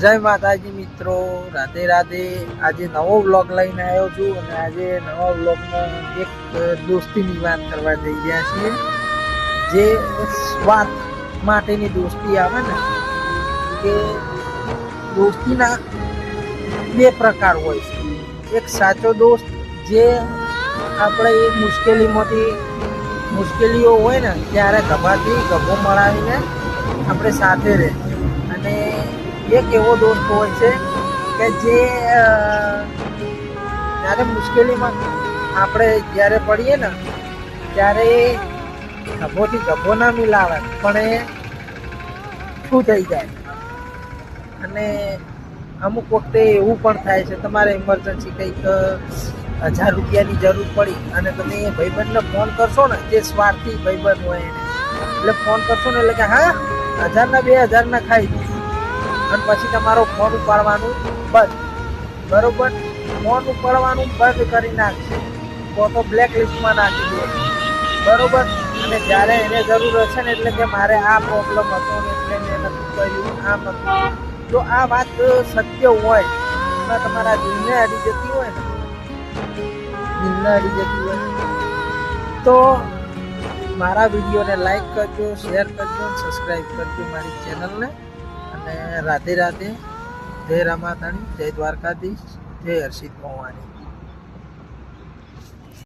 જય માતાજી મિત્રો, રાધે રાધે। આજે નવો વ્લોગ લઈને આવ્યો છું અને આજે નવા વ્લોગમાં એક દોસ્તીની વાત કરવા જઈ રહ્યા છીએ। જે સ્વાર્થ માટેની દોસ્તી આવે ને, કે દોસ્તીના બે પ્રકાર હોય છે। એક સાચો દોસ્ત જે આપણે એ મુશ્કેલીઓ હોય ને ત્યારે ગભાથી ગભો મળાવીને આપણે સાથે રહે, અને એક એવો દોસ્ત હોય છે કે જે જ્યારે મુશ્કેલીમાં આપણે જ્યારે પડીએ ને ત્યારે ગભોથી ગભો ના મિલાવે, પણ એ શું થઈ જાય। અને અમુક વખતે એવું પણ થાય છે, તમારે ઇમરજન્સી કંઈક 1000 રૂપિયાની જરૂર પડી અને તમે એ ભાઈબંધને ફોન કરશો ને, જે સ્વાર્થી ભાઈબંધ હોય એને એટલે ફોન કરશો ને એટલે કે હા 1000 ના 2000 ના ખાઈ દઉં, અને પછી તમારો ફોન ઉપાડવાનું બંધ, બરોબર? ફોન ઉપાડવાનું બંધ કરી નાખશે તો બ્લેક લિસ્ટમાં નાખી દે, બરોબર? અને જ્યારે એને જરૂર હશે ને એટલે કે મારે આ પ્રોબ્લેમ હતો ને એટલે મેં નથી કર્યું, આમ હતું। જો આ વાત સત્ય હોય અને તમારા દિલને અડી જતી હોય તો મારા વિડીયોને લાઈક કરજો, શેર કરજો, સબસ્ક્રાઈબ કરજો મારી ચેનલને। અને રાધે રાધે, જય રામાધણી, જય દ્વારકાધીશ, જય હર્ષિત મોવાની।